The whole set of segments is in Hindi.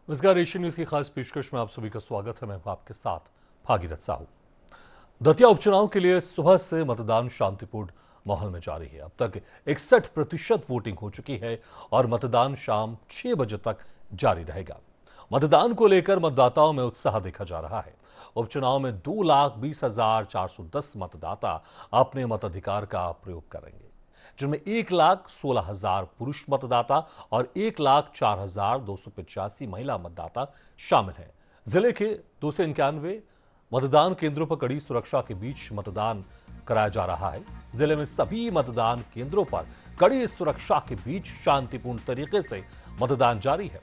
नमस्कार, एशियन न्यूज की खास पेशकश में आप सभी का स्वागत है। मैं हूं आपके साथ भागीरथ साहू। दतिया उपचुनाव के लिए सुबह से मतदान शांतिपूर्ण माहौल में जारी है। अब तक 61% वोटिंग हो चुकी है और मतदान शाम 6 बजे तक जारी रहेगा। मतदान को लेकर मतदाताओं में उत्साह देखा जा रहा है। उपचुनाव में 2,20,410 मतदाता अपने मताधिकार का प्रयोग करेंगे, जिनमें 1,16,000 पुरुष मतदाता और 1,04,285 महिला मतदाता शामिल हैं। जिले के 291 मतदान केंद्रों पर कड़ी सुरक्षा के बीच मतदान कराया जा रहा है। जिले में सभी मतदान केंद्रों पर कड़ी सुरक्षा के बीच शांतिपूर्ण तरीके से मतदान जारी है।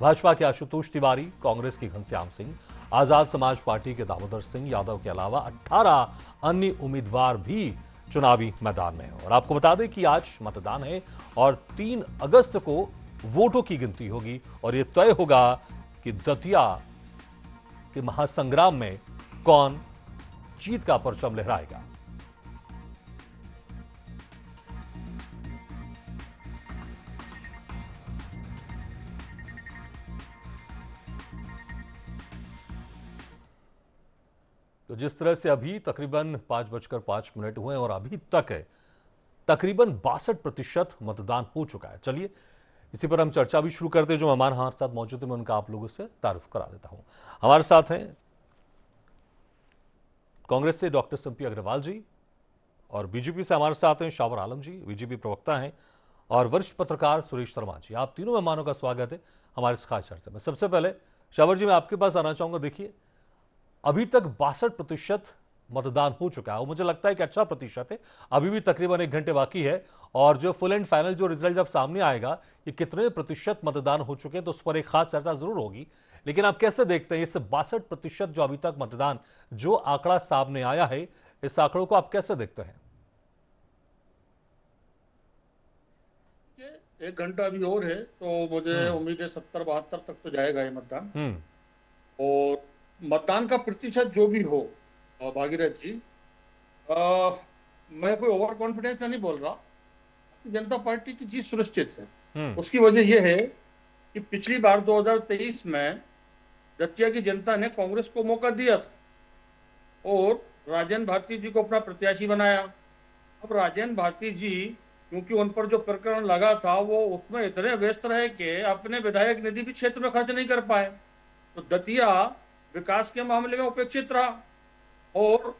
भाजपा के आशुतोष तिवारी, कांग्रेस के घनश्याम सिंह, आजाद समाज पार्टी के दामोदर सिंह यादव के अलावा 18 अन्य उम्मीदवार भी चुनावी मैदान में है। और आपको बता दें कि आज मतदान है और 3 अगस्त को वोटों की गिनती होगी और यह तय होगा कि दतिया के महासंग्राम में कौन जीत का परचम लहराएगा। तो जिस तरह से अभी तकरीबन 5:05 हुए हैं और अभी तक है तकरीबन 62% मतदान हो चुका है। चलिए इसी पर हम चर्चा भी शुरू करते हैं। जो मेहमान हमारे साथ मौजूद है मैं उनका आप लोगों से तारुफ करा देता हूं। हमारे साथ हैं कांग्रेस से डॉक्टर सिंपी अग्रवाल जी और बीजेपी से हमारे साथ हैं शावर आलम जी, बीजेपी प्रवक्ता हैं, और वरिष्ठ पत्रकार सुरेश शर्मा जी। आप तीनों मेहमानों का स्वागत है हमारे इस खास चर्चा में। सबसे पहले शावर जी, मैं आपके पास आना चाहूंगा। देखिए, अभी तक 62% मतदान हो चुका है और मुझे लगता है कि अच्छा प्रतिशत है। अभी भी तकरीबन 1 घंटे बाकी है और जो फुल एंड फाइनल जो रिजल्ट जब सामने आएगा कि कितने प्रतिशत मतदान हो चुके हैं तो उस पर एक खास चर्चा जरूर होगी। लेकिन आप कैसे देखते हैं इस 62% जो अभी तक मतदान जो आंकड़ा सामने आया है, इस आंकड़ों को आप कैसे देखते हैं? 1 घंटा अभी और है तो मुझे उम्मीद है 70-72 तक तो जाएगा ये मतदान। और मतदान का प्रतिशत जो भी हो, भागीरथ जी, मैं कोई ओवर कॉन्फिडेंस नहीं बोल रहा। जनता पार्टी की जीत सुनिश्चित है। उसकी वजह यह है कि पिछली बार 2023 में दतिया की जनता ने कांग्रेस को मौका दिया था और राजेंद्र भारती जी को अपना प्रत्याशी बनाया। अब राजेंद्र भारती जी, क्योंकि उन पर जो प्रकरण लगा था वो उसमें इतने व्यस्त रहे कि अपने विधायक निधि भी क्षेत्र में खर्च नहीं कर पाए, तो दतिया विकास के मामले में उपेक्षित रहा और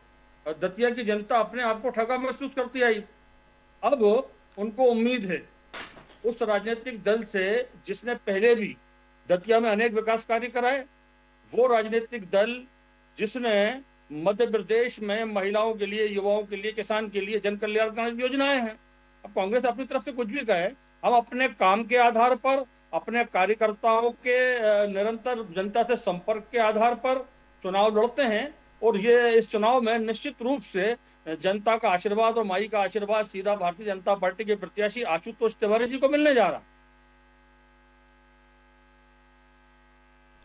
दतिया की जनता अपने आप को ठगा महसूस करती आई। अब उनको उम्मीद है उस राजनीतिक दल से जिसने पहले भी दतिया में अनेक विकास कार्य कराए, वो राजनीतिक दल जिसने मध्य प्रदेश में महिलाओं के लिए, युवाओं के लिए, किसान के लिए जन कल्याणकारी योजनाएं हैं। अब कांग्रेस अपनी तरफ से कुछ भी कहे, हम अपने काम के आधार पर, अपने कार्यकर्ताओं के निरंतर जनता से संपर्क के आधार पर चुनाव लड़ते हैं और ये इस चुनाव में निश्चित रूप से जनता का आशीर्वाद और माई का आशीर्वाद सीधा भारतीय जनता पार्टी के प्रत्याशी आशुतोष तिवारी जी को मिलने जा रहा।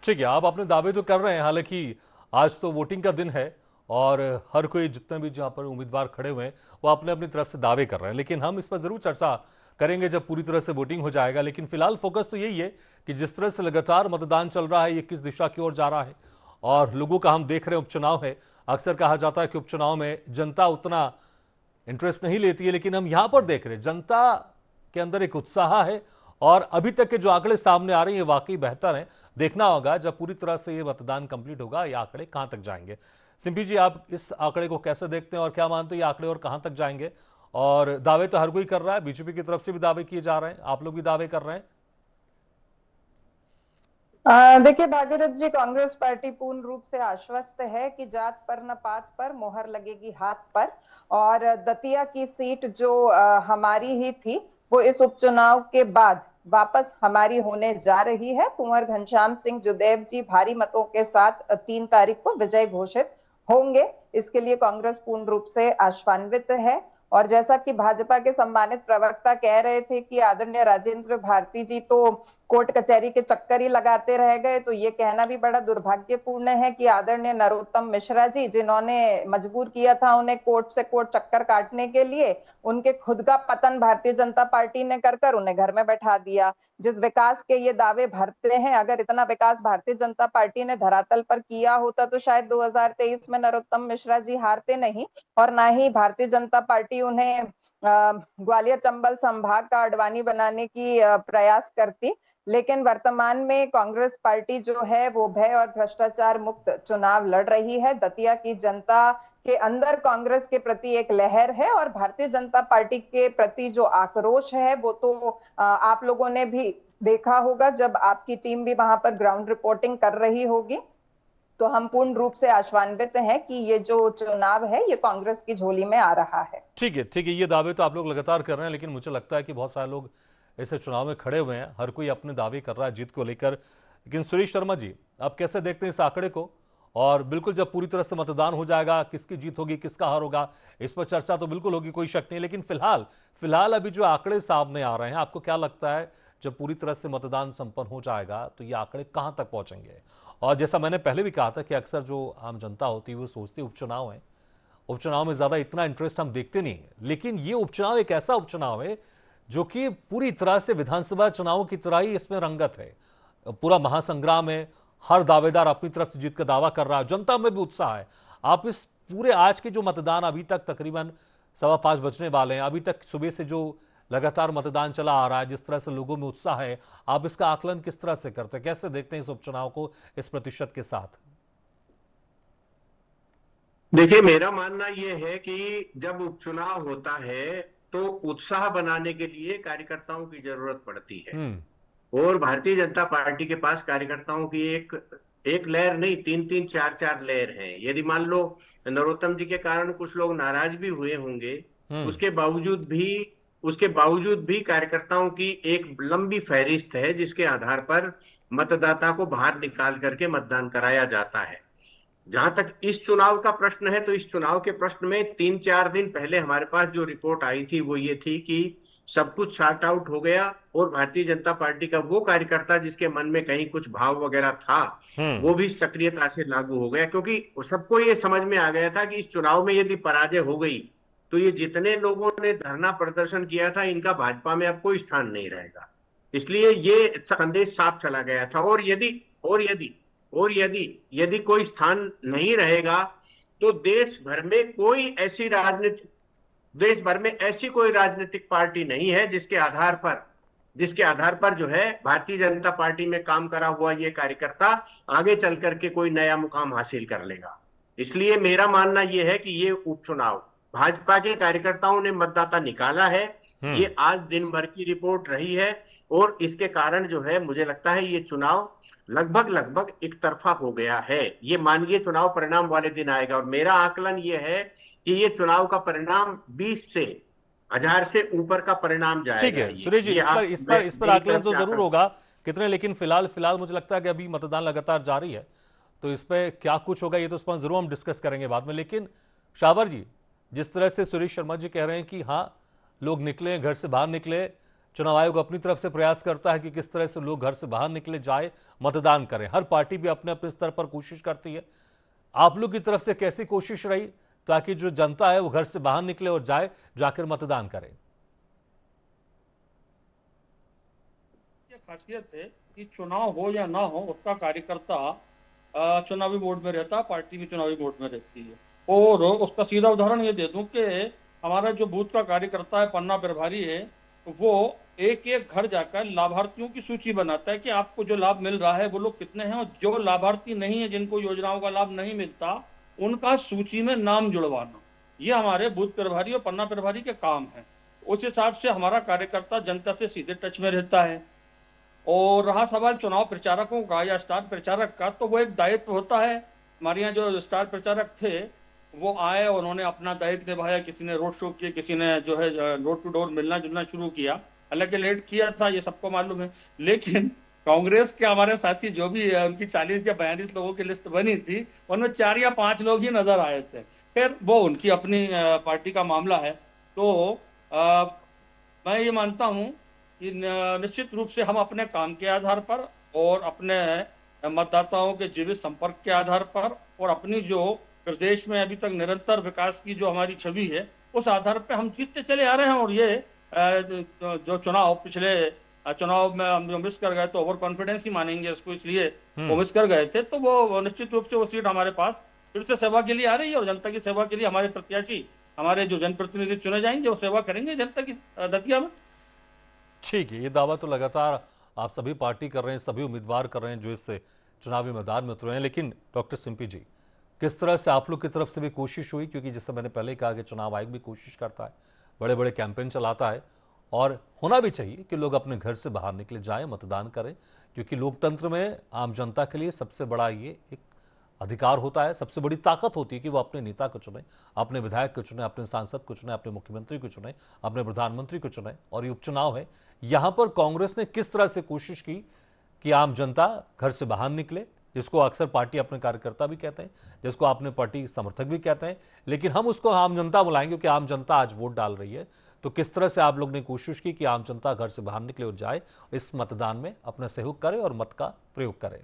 ठीक है, आप अपने दावे तो कर रहे हैं, हालांकि आज तो वोटिंग का दिन है और हर कोई जितने भी जहां पर उम्मीदवार खड़े हुए हैं वो अपने अपनी तरफ से दावे कर रहे हैं। लेकिन हम इस पर जरूर चर्चा करेंगे जब पूरी तरह से वोटिंग हो जाएगा। लेकिन फिलहाल फोकस तो यही है कि जिस तरह से लगातार मतदान चल रहा है ये किस दिशा की ओर जा रहा है और लोगों का हम देख रहे हैं। उपचुनाव है, अक्सर कहा जाता है कि उपचुनाव में जनता उतना इंटरेस्ट नहीं लेती है, लेकिन हम यहां पर देख रहे हैं जनता के अंदर एक उत्साह है और अभी तक के जो आंकड़े सामने आ रहे हैं वाकई बेहतर हैं। देखना होगा जब पूरी तरह से ये मतदान कंप्लीट होगा ये आंकड़े कहां तक जाएंगे। सिंपी जी, आप इस आंकड़े को कैसे देखते हैं और क्या मानते हैं ये आंकड़े और कहां तक जाएंगे? और दावे तो हर कोई कर रहा है, बीजेपी की तरफ से भी दावे किए जा रहे हैं, आप लोग भी दावे कर रहे हैं। देखिए भागीरथ जी, कांग्रेस पार्टी पूर्ण रूप से आश्वस्त है कि जात पर न पात पर मोहर लगेगी हाथ पर। और दतिया की सीट जो हमारी ही थी वो इस उपचुनाव के बाद वापस हमारी होने जा रही है। कुंवर घनश्याम सिंह जुदेव जी भारी मतों के साथ 3 तारीख को विजय घोषित होंगे। इसके लिए कांग्रेस पूर्ण रूप से आशान्वित है और जैसा कि भाजपा के सम्मानित प्रवक्ता कह रहे थे कि आदरणीय राजेंद्र भारती जी तो कोर्ट कचहरी के चक्कर ही लगाते रह गए, तो ये कहना भी बड़ा दुर्भाग्यपूर्ण है कि आदरणीय नरोत्तम मिश्रा जी, जिन्होंने मजबूर किया था उन्हें कोर्ट से कोर्ट चक्कर काटने के लिए, उनके खुद का पतन भारतीय जनता पार्टी ने कर उन्हें घर में बैठा दिया। जिस विकास के ये दावे भरते हैं, अगर इतना विकास भारतीय जनता पार्टी ने धरातल पर किया होता तो शायद 2023 में नरोत्तम मिश्रा जी हारते नहीं, और ना ही भारतीय जनता पार्टी उन्हें ग्वालियर चंबल संभाग का अडवाणी बनाने की प्रयास करती। लेकिन वर्तमान में कांग्रेस पार्टी जो है वो भय और भ्रष्टाचार मुक्त चुनाव लड़ रही है। दतिया की जनता के अंदर कांग्रेस के प्रति एक लहर है, और भारतीय जनता पार्टी के प्रति जो आक्रोश है वो तो आप लोगों ने भी देखा होगा जब आपकी टीम भी वहां पर ग्राउंड रिपोर्टिंग कर रही होगी। तो हम पूर्ण रूप से आश्वान्वित हैं कि ये जो चुनाव है ये कांग्रेस की झोली में आ रहा है। ठीक है, ये दावे तो आप लोग लगातार कर रहे हैं, लेकिन मुझे लगता है कि बहुत सारे लोग ऐसे चुनाव में खड़े हुए हैं, हर कोई अपने दावे कर रहा है जीत को लेकर। लेकिन सुरेश शर्मा जी, आप कैसे देखते हैं इस आंकड़े को? और बिल्कुल जब पूरी तरह से मतदान हो जाएगा, किसकी जीत होगी किसका हार होगा, इस पर चर्चा तो बिल्कुल होगी, कोई शक नहीं। लेकिन फिलहाल अभी जो आंकड़े सामने आ रहे हैं, आपको क्या लगता है जब पूरी तरह से मतदान संपन्न हो जाएगा तो ये आंकड़े कहां तक पहुंचेंगे? और जैसा मैंने पहले भी कहा था कि अक्सर जो आम जनता होती है वो सोचती है उपचुनाव है, उपचुनाव में ज्यादा इतना इंटरेस्ट हम देखते नहीं है। लेकिन ये उपचुनाव एक ऐसा उपचुनाव है जो कि पूरी तरह से विधानसभा चुनावों की तरह ही इसमें रंगत है। पूरा महासंग्राम है, हर दावेदार अपनी तरफ से जीत का दावा कर रहा है, जनता में भी उत्साह है। आप इस पूरे आज के जो मतदान अभी तक तकरीबन 5:15 बजने वाले हैं, अभी तक सुबह से जो लगातार मतदान चला आ रहा है, जिस तरह से लोगों में उत्साह है, आप इसका आकलन किस तरह से करते हैं, कैसे देखते हैं इस उपचुनाव को इस प्रतिशत के साथ? देखिए, मेरा मानना यह है कि जब उपचुनाव होता है तो उत्साह बनाने के लिए कार्यकर्ताओं की जरूरत पड़ती है, और भारतीय जनता पार्टी के पास कार्यकर्ताओं की एक लहर नहीं, 3-3, 4-4 लहर हैं। यदि मान लो नरोत्तम जी के कारण कुछ लोग नाराज भी हुए होंगे, उसके बावजूद भी कार्यकर्ताओं की एक लंबी फहरिस्त है जिसके आधार पर मतदाता को बाहर निकाल करके मतदान कराया जाता है। जहां तक इस चुनाव का प्रश्न है, तो इस चुनाव के प्रश्न में 3-4 दिन पहले हमारे पास जो रिपोर्ट आई थी वो ये थी कि सब कुछ शार्ट आउट हो गया, और भारतीय जनता पार्टी का वो कार्यकर्ता जिसके मन में कहीं कुछ भाव वगैरह था वो भी सक्रियता से लागू हो गया, क्योंकि सबको ये समझ में आ गया था कि इस चुनाव में यदि पराजय हो गई तो ये जितने लोगों ने धरना प्रदर्शन किया था इनका भाजपा में अब कोई स्थान नहीं रहेगा। इसलिए ये संदेश साफ चला गया था। और यदि कोई स्थान नहीं रहेगा तो देश भर में ऐसी कोई राजनीतिक पार्टी नहीं है जिसके आधार पर जो है भारतीय जनता पार्टी में काम करा हुआ ये कार्यकर्ता आगे चल करके कोई नया मुकाम हासिल कर लेगा। इसलिए मेरा मानना यह है कि ये उपचुनाव भाजपा के कार्यकर्ताओं ने मतदाता निकाला है, ये आज दिन भर की रिपोर्ट रही है, और इसके कारण जो है मुझे लगता है ये चुनाव लगभग एक तरफा हो गया है। ये मानवीय चुनाव परिणाम वाले दिन आएगा, और मेरा आकलन ये है कि ये चुनाव का परिणाम 20,000 से ऊपर का परिणाम जाएगा। ठीक है सुरेश जी, इस पर आकलन तो जरूर होगा कितने, लेकिन फिलहाल मुझे लगता है कि अभी मतदान लगातार जारी है, तो इस पर क्या कुछ होगा ये तो उस पर जरूर हम डिस्कस करेंगे बाद में। लेकिन शावर जी, जिस तरह से सुरेश शर्मा जी कह रहे हैं कि हाँ लोग निकले, घर से बाहर निकले, चुनाव आयोग अपनी तरफ से प्रयास करता है कि किस तरह से लोग घर से बाहर निकले, जाए, मतदान करें, हर पार्टी भी अपने अपने स्तर पर कोशिश करती है। आप लोग की तरफ से कैसी कोशिश रही ताकि जो जनता है वो घर से बाहर निकले और जाकर मतदान करे? ये खासियत है कि चुनाव हो या ना हो उसका कार्यकर्ता चुनावी मोड में रहता, पार्टी भी चुनावी मोड में रहती है। और उसका सीधा उदाहरण ये दे दूं कि हमारा जो बूथ का कार्यकर्ता है, पन्ना प्रभारी है, वो एक एक घर जाकर लाभार्थियों की सूची बनाता है कि आपको जो लाभ मिल रहा है वो लोग कितने हैं, और जो लाभार्थी नहीं है, जिनको योजनाओं का लाभ नहीं मिलता, उनका सूची में नाम जुड़वाना, ये हमारे बूथ प्रभारी और पन्ना प्रभारी के काम है। उस हिसाब से हमारा कार्यकर्ता जनता से सीधे टच में रहता है। और रहा सवाल चुनाव प्रचारकों का या स्टार प्रचारक का, तो वो एक दायित्व होता है। हमारे यहाँ जो स्टार प्रचारक थे वो आए, उन्होंने अपना दायित्व निभाया, किसी ने रोड शो किया, किसी ने जो है डोर टू डोर मिलना जुलना शुरू किया। हालांकि लेट किया था, ये सबको मालूम है, लेकिन कांग्रेस के हमारे साथी जो भी उनकी 40 या 42 लोगों की लिस्ट बनी थी, उनमें 4 या 5 लोग ही नजर आए थे। फिर वो उनकी अपनी पार्टी का मामला है। तो मैं ये मानता हूं कि निश्चित रूप से हम अपने काम के आधार पर और अपने मतदाताओं के जीवित संपर्क के आधार पर और अपनी जो प्रदेश में अभी तक निरंतर विकास की जो हमारी छवि है उस आधार पर हम जीतते चले आ रहे हैं। और ये जो चुनाव पिछले चुनाव में हम जो मिस कर गए तो ओवर कॉन्फिडेंस ही मानेंगे इसको, इसलिए वो मिस कर गए थे, तो वो निश्चित रूप से वो सीट हमारे पास फिर से सेवा के लिए आ रही है और जनता की सेवा के लिए हमारे प्रत्याशी, हमारे जो जनप्रतिनिधि चुने जाएंगे वो सेवा करेंगे जनता की दतिया में। ठीक है, ये दावा तो लगातार आप सभी पार्टी कर रहे हैं, सभी उम्मीदवार कर रहे हैं जो इस चुनावी मैदान में उतरे हैं, लेकिन डॉक्टर सिंपी जी, किस तरह से आप लोग की तरफ से भी कोशिश हुई, क्योंकि जैसे मैंने पहले ही कहा कि चुनाव आयोग भी कोशिश करता है, बड़े बड़े कैंपेन चलाता है और होना भी चाहिए कि लोग अपने घर से बाहर निकले जाएं, मतदान करें, क्योंकि लोकतंत्र में आम जनता के लिए सबसे बड़ा ये एक अधिकार होता है, सबसे बड़ी ताकत होती है कि वो अपने नेता को चुने, अपने विधायक को चुने, अपने सांसद को चुने, अपने मुख्यमंत्री को चुने, अपने प्रधानमंत्री को चुने। और ये उपचुनाव है, यहां पर कांग्रेस ने किस तरह से कोशिश की कि आम जनता घर से बाहर निकले, जिसको अक्सर पार्टी अपने कार्यकर्ता भी कहते हैं, जिसको अपने पार्टी समर्थक भी कहते हैं, लेकिन हम उसको आम जनता बुलाएंगे क्योंकि आम जनता आज वोट डाल रही है। तो किस तरह से आप लोग ने कोशिश की कि आम जनता घर से बाहर निकले और जाए, इस मतदान में अपना सहयोग करे और मत का प्रयोग करे?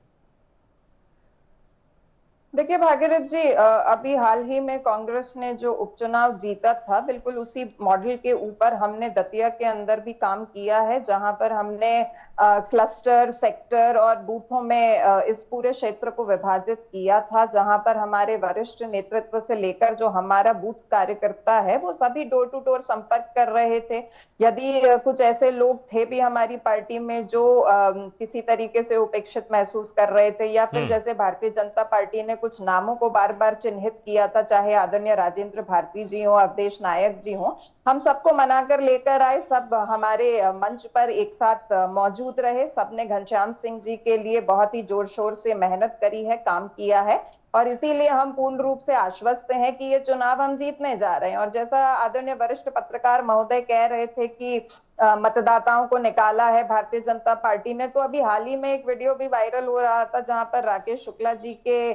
देखिए भागीरथ जी, अभी हाल ही में कांग्रेस ने जो उपचुनाव जीता था, बिल्कुल उसी मॉडल के ऊपर हमने दतिया के अंदर भी काम किया है, जहां पर हमने क्लस्टर, सेक्टर और बूथों में इस पूरे क्षेत्र को विभाजित किया था, जहां पर हमारे वरिष्ठ नेतृत्व से लेकर जो हमारा बूथ कार्यकर्ता है वो सभी डोर टू डोर संपर्क कर रहे थे। यदि कुछ ऐसे लोग थे भी हमारी पार्टी में जो किसी तरीके से उपेक्षित महसूस कर रहे थे, या फिर जैसे भारतीय जनता पार्टी ने कुछ नामों को बार बार चिन्हित किया था, चाहे आदरणीय राजेंद्र भारती जी हो, अवधेश नायक जी हो, हम सबको मनाकर लेकर आए, सब हमारे मंच पर एक साथ मौजूद रहे, सबने घनश्याम सिंह जी के लिए बहुत ही जोर शोर से मेहनत करी है, काम किया है, और इसीलिए हम पूर्ण रूप से आश्वस्त हैं कि ये चुनाव हम जीतने जा रहे हैं। और जैसा आदरणीय वरिष्ठ पत्रकार महोदय कह रहे थे कि मतदाताओं को निकाला है भारतीय जनता पार्टी ने, तो अभी हाल ही में एक वीडियो भी वायरल हो रहा था जहां पर राकेश शुक्ला जी के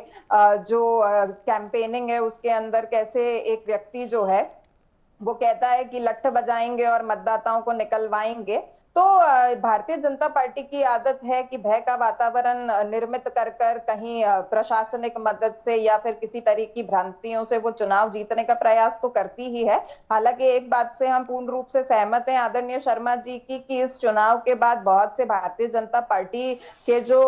जो कैंपेनिंग है उसके अंदर कैसे एक व्यक्ति जो है वो कहता है कि लट्ठ बजाएंगे और मतदाताओं को निकलवाएंगे। तो भारतीय जनता पार्टी की आदत है कि भय का वातावरण निर्मित कर कहीं प्रशासनिक मदद से या फिर किसी तरह की भ्रांतियों से वो चुनाव जीतने का प्रयास तो करती ही है। हालांकि एक बात से हम पूर्ण रूप से सहमत हैं आदरणीय शर्मा जी की कि इस चुनाव के बाद बहुत से भारतीय जनता पार्टी के जो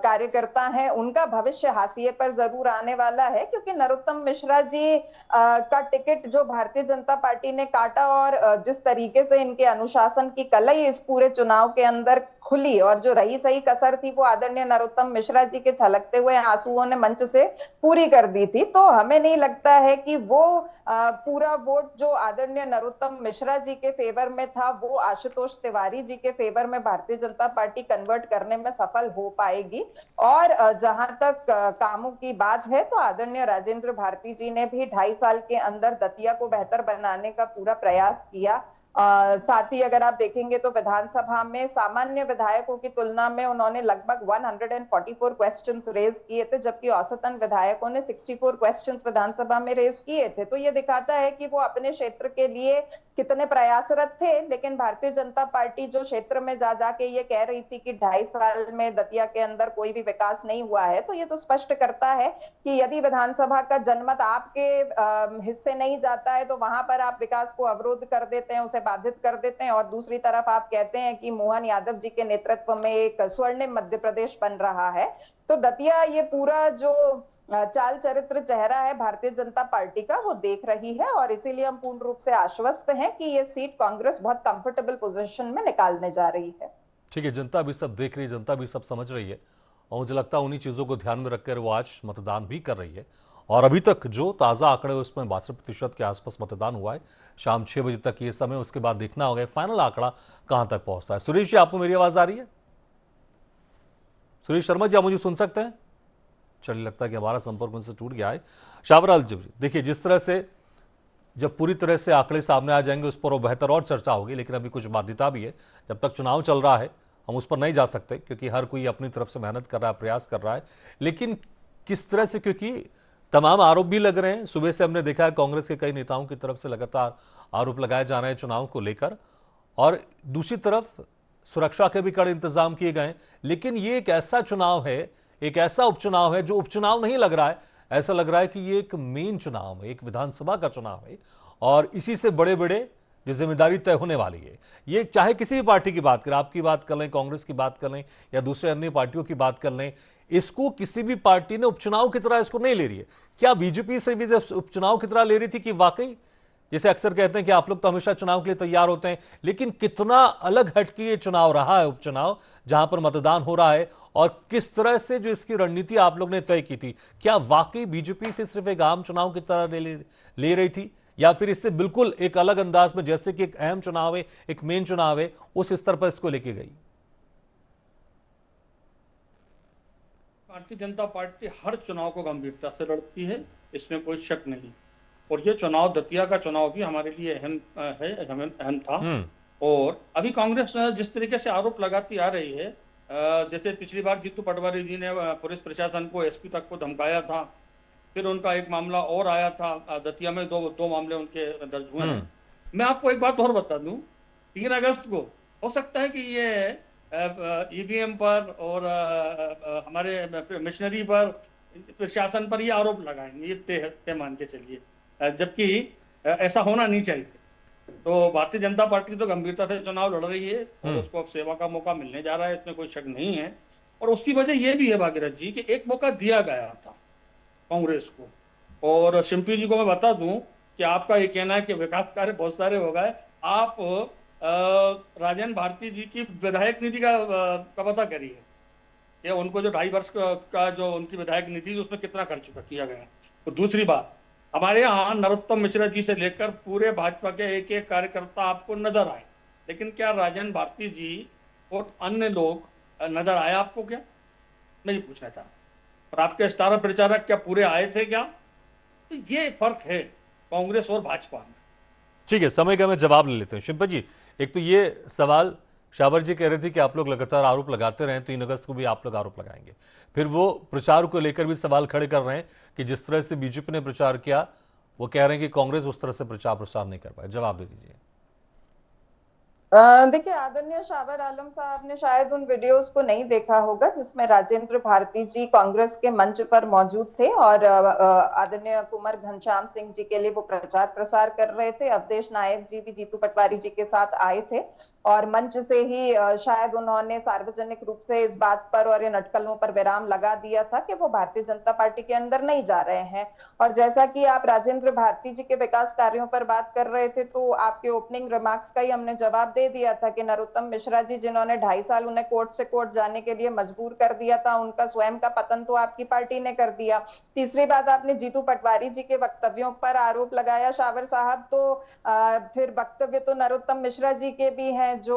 कार्यकर्ता हैं उनका भविष्य हाशिए पर जरूर आने वाला है, क्योंकि नरोत्तम मिश्रा जी का टिकट जो भारतीय जनता पार्टी ने काटा और जिस तरीके से इनके अनुशासन की कलई इस पूरे चुनाव के अंदर खुली और जो रही सही कसर थी वो आदरणीय नरोत्तम मिश्रा जी के छलकते हुए आंसुओं ने मंच से पूरी कर दी थी। तो हमें नहीं लगता है कि वो पूरा वोट जो आदरणीय नरोत्तम मिश्रा जी के फेवर में था वो आशुतोष तिवारी जी के फेवर में भारतीय जनता पार्टी कन्वर्ट करने में सफल हो पाएगी। और जहां तक कामों की बात है तो आदरणीय राजेंद्र भारती जी ने भी 2.5 साल के अंदर दतिया को बेहतर बनाने का पूरा प्रयास किया। साथ ही अगर आप देखेंगे तो विधानसभा में सामान्य विधायकों की तुलना में उन्होंने लगभग 144 क्वेश्चंस रेज किए थे, जबकि औसतन विधायकों ने 64 क्वेश्चंस विधानसभा में रेज किए थे। तो ये दिखाता है कि वो अपने क्षेत्र के लिए कितने प्रयासरत थे। लेकिन भारतीय जनता पार्टी जो क्षेत्र में जा जाके ये कह रही थी कि 2.5 साल में दतिया के अंदर कोई भी विकास नहीं हुआ है, तो ये तो स्पष्ट करता है कि यदि विधानसभा का जनमत आपके हिस्से नहीं जाता है तो वहां पर आप विकास को अवरोध कर देते हैं, उसे बाधित कर देते हैं। और दूसरी तरफ आप कहते हैं कि मोहन यादव जी के नेतृत्व में एक स्वर्णिम मध्य प्रदेश बन रहा है। तो दतिया ये पूरा जो चाल चरित्र चेहरा है भारतीय जनता पार्टी का वो देख रही है, और इसीलिए हम पूर्ण रूप से आश्वस्त हैं कि ये सीट कांग्रेस बहुत कंफर्टेबल पोजीशन में निकालने जा रही है। ठीक है, जनता भी सब देख रही है, जनता भी सब समझ रही है, और मुझे लगता है उन्हीं चीजों को ध्यान में रखकर वो आज मतदान भी कर रही है। और अभी तक जो ताज़ा आंकड़े उसमें 62% के आसपास मतदान हुआ है। शाम 6 बजे तक ये समय, उसके बाद देखना होगा फाइनल आंकड़ा कहां तक पहुंचता है। सुरेश जी, आपको मेरी आवाज आ रही है? सुरेश शर्मा जी, आप मुझे सुन सकते हैं? चलिए, लगता है कि हमारा संपर्क उनसे टूट गया है। शाबराल जी, देखिए जिस तरह से जब पूरी तरह से आंकड़े सामने आ जाएंगे उस पर वो बेहतर और चर्चा होगी, लेकिन अभी कुछ बाध्यता भी है। जब तक चुनाव चल रहा है हम उस पर नहीं जा सकते, क्योंकि हर कोई अपनी तरफ से मेहनत कर रहा है, प्रयास कर रहा है। लेकिन किस तरह से, क्योंकि तमाम आरोप भी लग रहे हैं। सुबह से हमने देखा है कांग्रेस के कई नेताओं की तरफ से लगातार आरोप लगाए जा रहे हैं चुनाव को लेकर, और दूसरी तरफ सुरक्षा के भी कड़े इंतजाम किए गए। लेकिन ये एक ऐसा चुनाव है, एक ऐसा उपचुनाव है जो उपचुनाव नहीं लग रहा है, ऐसा लग रहा है कि ये एक मेन चुनाव है, एक विधानसभा का चुनाव है, और इसी से बड़े बड़े जो जिम्मेदारी तय होने वाली है। ये चाहे किसी भी पार्टी की बात करें, आपकी बात कर लें, कांग्रेस की बात कर लें, या दूसरे अन्य पार्टियों की बात कर लें, इसको किसी भी पार्टी ने उपचुनाव की तरह इसको नहीं ले रही है। क्या बीजेपी से भी उपचुनाव की तरह ले रही थी कि वाकई, जैसे अक्सर कहते हैं कि आप लोग तो हमेशा चुनाव के लिए तैयार होते हैं, लेकिन कितना अलग हटके ये चुनाव रहा है, उपचुनाव जहां पर मतदान हो रहा है, और किस तरह से जो इसकी रणनीति आप लोग ने तय की थी, क्या वाकई बीजेपी से सिर्फ एक आम चुनाव की तरह ले रही थी, या फिर इससे बिल्कुल एक अलग अंदाज में, जैसे कि एक अहम चुनाव है, एक मेन चुनाव है, उस स्तर पर इसको लेके गई? भारतीय जनता पार्टी हर चुनाव को गंभीरता से लड़ती है, इसमें कोई शक नहीं। और ये चुनाव, दतिया का चुनाव भी हमारे लिए अहम था। और अभी कांग्रेस जिस तरीके से आरोप लगाती आ रही है, जैसे पिछली बार जीतू पटवारी जी ने पुलिस प्रशासन को, एसपी तक को धमकाया था, फिर उनका एक मामला और आया था दतिया में, दो मामले उनके दर्ज हुए हैं। मैं आपको एक बात और बता दूं, 3 अगस्त को हो सकता है कि ये ईवीएम पर और हमारे मशीनरी पर, प्रशासन पर ये आरोप लगाएंगे, ये तय मान के चलिए, जबकि ऐसा होना नहीं चाहिए। तो भारतीय जनता पार्टी तो गंभीरता से चुनाव लड़ रही है और उसको अब सेवा का मौका मिलने जा रहा है, इसमें कोई शक नहीं है। और उसकी वजह यह भी है भागीरथ जी कि एक मौका दिया गया था कांग्रेस को। और शिंपी जी को मैं बता दूं कि आपका ये कहना है कि विकास कार्य बहुत सारे हो गए, आप राजेंद्र भारती जी की विधायक निधि का पता करिए कि उनको जो 2.5 वर्ष का जो उनकी विधायक निधि, उसमें कितना खर्च किया गया। और दूसरी बात, हमारे यहाँ नरोत्तम मिश्रा जी से लेकर पूरे भाजपा के एक एक कार्यकर्ता आपको नजर आए, लेकिन क्या राजेंद्र भारती जी और अन्य लोग नजर आए आपको? क्या, नहीं पूछना चाहता। और आपके स्टार प्रचारक क्या पूरे आए थे क्या? तो ये फर्क है कांग्रेस और भाजपा में। ठीक है, समय का मैं जवाब ले लेते हैं। शिंपा जी, एक तो ये सवाल शावर जी कह रहे थे कि आप लोग लगातार आरोप लगाते रहे, 3 अगस्त को भी आप लोग आरोप लगाएंगे। फिर वो प्रचार को लेकर भी सवाल खड़े कर रहे हैं कि जिस तरह से बीजेपी ने प्रचार किया, वो कह रहे हैं कि कांग्रेस उस तरह से प्रचार प्रसार नहीं कर पाए। जवाब दे दीजिए। देखिए, आदरणीय शावर आलम साहब ने शायद उन वीडियोस को नहीं देखा होगा जिसमें राजेंद्र भारती जी कांग्रेस के मंच पर मौजूद थे और आदरणीय कुंवर घनश्याम सिंह जी के लिए वो प्रचार प्रसार कर रहे थे। अवधेश नायक जी भी जीतू पटवारी जी के साथ आए थे और मंच से ही शायद उन्होंने सार्वजनिक रूप से इस बात पर और इन अटकलों पर विराम लगा दिया था कि वो भारतीय जनता पार्टी के अंदर नहीं जा रहे हैं। और जैसा कि आप राजेंद्र भारती जी के विकास कार्यों पर बात कर रहे थे, तो आपके ओपनिंग रिमार्क्स का ही हमने जवाब दे दिया था कि नरोत्तम मिश्रा जी, जिन्होंने 2.5 साल उन्हें कोर्ट से कोर्ट जाने के लिए मजबूर कर दिया था, उनका स्वयं का पतन तो आपकी पार्टी ने कर दिया। तीसरी बात, आपने जीतू पटवारी जी के वक्तव्यों पर आरोप लगाया शावर साहब, तो फिर वक्तव्य तो नरोत्तम मिश्रा जी के भी हैं जो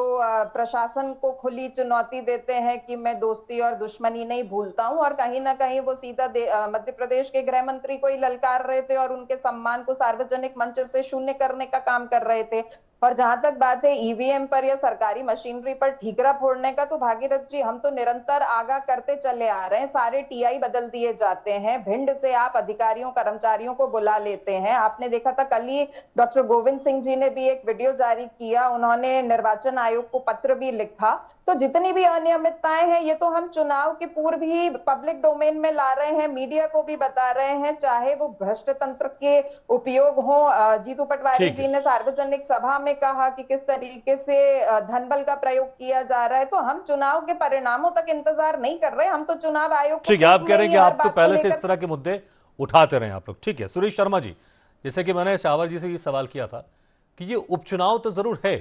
प्रशासन को खुली चुनौती देते हैं कि मैं दोस्ती और दुश्मनी नहीं भूलता हूं, और कहीं ना कहीं वो सीधा मध्य प्रदेश के गृह मंत्री को ही ललकार रहे थे और उनके सम्मान को सार्वजनिक मंच से शून्य करने का काम कर रहे थे। और जहां तक बात है ईवीएम पर या सरकारी मशीनरी पर ठीकरा फोड़ने का, तो भागीरथ जी, हम तो निरंतर आगाह करते चले आ रहे हैं। सारे टीआई बदल दिए जाते हैं, भिंड से आप अधिकारियों कर्मचारियों को बुला लेते हैं। आपने देखा था कल ही डॉक्टर गोविंद सिंह जी ने भी एक वीडियो जारी किया, उन्होंने निर्वाचन आयोग को पत्र भी लिखा। तो जितनी भी अनियमितताएं हैं, ये तो हम चुनाव के पूर्व ही पब्लिक डोमेन में ला रहे हैं, मीडिया को भी बता रहे हैं, चाहे वो भ्रष्ट तंत्र के उपयोग हो। जीतू पटवारी जी ने सार्वजनिक सभा में कहा कि किस तरीके से धनबल का प्रयोग किया जा रहा है। तो हम चुनाव के परिणामों तक इंतजार नहीं कर रहे, हम तो चुनाव आयोग ठीक है, आप कह रहे हैं कि आप तो पहले से इस तरह के मुद्दे उठाते रहे आप लोग। ठीक है, सुरेश शर्मा जी, जैसे कि मैंने शावर जी से ये सवाल किया था कि ये उपचुनाव तो जरूर है,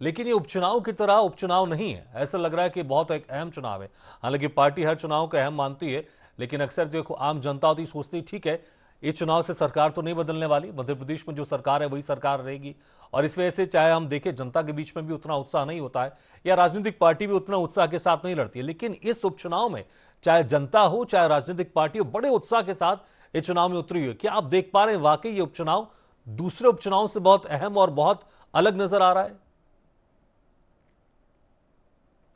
लेकिन ये उपचुनाव की तरह उपचुनाव नहीं है। ऐसा लग रहा है कि बहुत एक अहम चुनाव है। हालांकि पार्टी हर चुनाव को अहम मानती है, लेकिन अक्सर देखो आम जनता होती सोचती ठीक है, इस चुनाव से सरकार तो नहीं बदलने वाली, मध्य प्रदेश में जो सरकार है वही सरकार रहेगी, और इस वजह से चाहे हम देखें जनता के बीच में भी उतना उत्साह नहीं होता है, या राजनीतिक पार्टी भी उतना उत्साह के साथ नहीं लड़ती है। लेकिन इस उपचुनाव में चाहे जनता हो चाहे राजनीतिक पार्टी हो, बड़े उत्साह के साथ इस चुनाव में उतरी हुई है। क्या आप देख पा रहे हैं वाकई ये उपचुनाव दूसरे उपचुनाव से बहुत अहम और बहुत अलग नजर आ रहा है?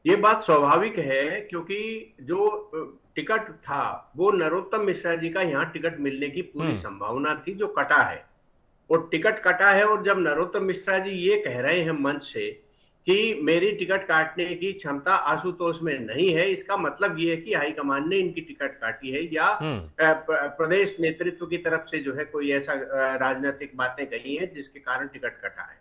ये बात स्वाभाविक है, क्योंकि जो टिकट था वो नरोत्तम मिश्रा जी का यहाँ टिकट मिलने की पूरी संभावना थी, जो कटा है। और टिकट कटा है, और जब नरोत्तम मिश्रा जी ये कह रहे हैं मंच से कि मेरी टिकट काटने की क्षमता आशुतोष में नहीं है, इसका मतलब ये है कि हाईकमान ने इनकी टिकट काटी है, या प्रदेश नेतृत्व की तरफ से जो है कोई ऐसा राजनीतिक बातें कही हैं जिसके कारण टिकट कटा है।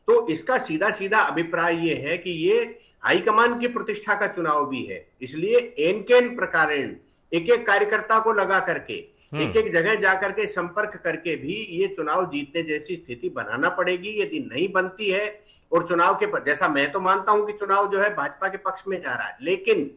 तो इसका सीधा सीधा अभिप्राय ये है कि ये हाईकमान की प्रतिष्ठा का चुनाव भी है, इसलिए एन केन प्रकारेण एक एक कार्यकर्ता को लगा करके एक एक जगह जाकर के संपर्क करके भी ये चुनाव जीतने जैसी स्थिति बनाना पड़ेगी। यदि नहीं बनती है, और चुनाव के जैसा मैं तो मानता हूं कि चुनाव जो है भाजपा के पक्ष में जा रहा है, लेकिन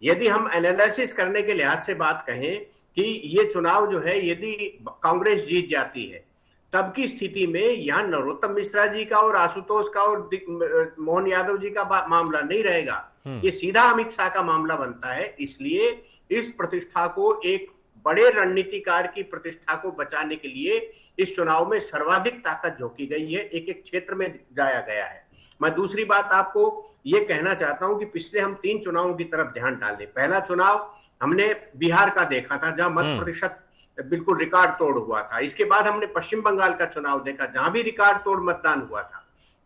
यदि हम एनालिसिस करने के लिहाज से बात कहें कि ये चुनाव जो है यदि कांग्रेस जीत जाती है, तब की स्थिति में यहाँ नरोत्तम मिश्रा जी का और आशुतोष का और मोहन यादव जी का मामला नहीं रहेगा, ये सीधा अमित शाह का मामला बनता है। इसलिए इस प्रतिष्ठा को, एक बड़े रणनीतिकार की प्रतिष्ठा को बचाने के लिए इस चुनाव में सर्वाधिक ताकत झोंकी गई है, एक एक क्षेत्र में जाया गया है। मैं दूसरी बात आपको ये कहना चाहता हूं कि पिछले हम 3 चुनावों की तरफ ध्यान डालें। पहला चुनाव हमने बिहार का देखा था, जहां मत प्रतिशत बिल्कुल रिकॉर्ड तोड़ हुआ था। इसके बाद हमने पश्चिम बंगाल का चुनाव देखा, जहां भी रिकॉर्ड तोड़ मतदान हुआ था।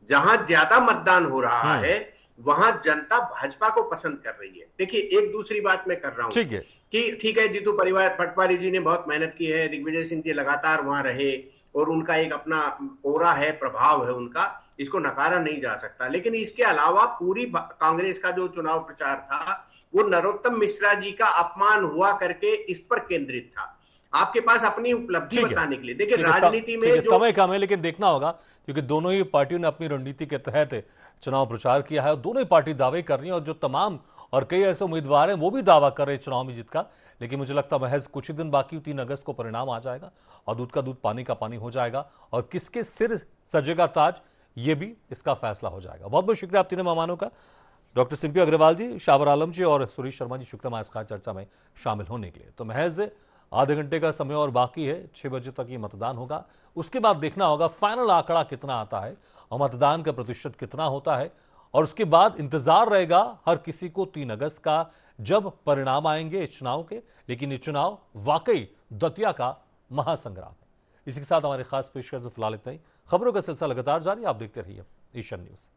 जहां ज्यादा मतदान हो रहा है वहां जनता भाजपा को पसंद कर रही है। देखिए, एक दूसरी बात मैं कर रहा हूं कि ठीक है, जीतू पटवारी जी ने बहुत मेहनत की है, दिग्विजय सिंह जी लगातार वहां रहे और उनका एक अपना ओरा है, प्रभाव है उनका, इसको नकारा नहीं जा सकता। लेकिन इसके अलावा पूरी कांग्रेस का जो चुनाव प्रचार था वो नरोत्तम मिश्रा जी का अपमान हुआ करके इस पर केंद्रित था, आपके पास अपनी उपलब्धि बताने के लिए। देखिए, राजनीति में जो समय कम है, लेकिन देखना होगा क्योंकि दोनों ही पार्टियों ने अपनी रणनीति के तहत चुनाव प्रचार किया है और दोनों ही पार्टी दावे कर रही है, और जो तमाम और कई ऐसे उम्मीदवार हैं वो भी दावा कर रहे हैं चुनाव में जीत का। लेकिन मुझे लगता है महज कुछ ही दिन बाकी, 3 अगस्त को परिणाम आ जाएगा और दूध का दूध पानी का पानी हो जाएगा, और किसके सिर सजेगा ताज ये भी इसका फैसला हो जाएगा। बहुत बहुत शुक्रिया आप तीनों मेहमानों का, डॉक्टर सिंपी अग्रवाल जी, शाबर आलम जी और सुरेश शर्मा जी, शुक्रिया हमारे खास चर्चा में शामिल होने के लिए। तो महज आधे घंटे का समय और बाकी है, 6 बजे तक ये मतदान होगा। उसके बाद देखना होगा फाइनल आंकड़ा कितना आता है और मतदान का प्रतिशत कितना होता है, और उसके बाद इंतजार रहेगा हर किसी को 3 अगस्त का, जब परिणाम आएंगे इस चुनाव के। लेकिन ये चुनाव वाकई दतिया का महासंग्राम है। इसी के साथ हमारे खास पेशकश फिलहाल इतना ही। खबरों का सिलसिला लगातार जारी, आप देखते रहिए एशियन न्यूज।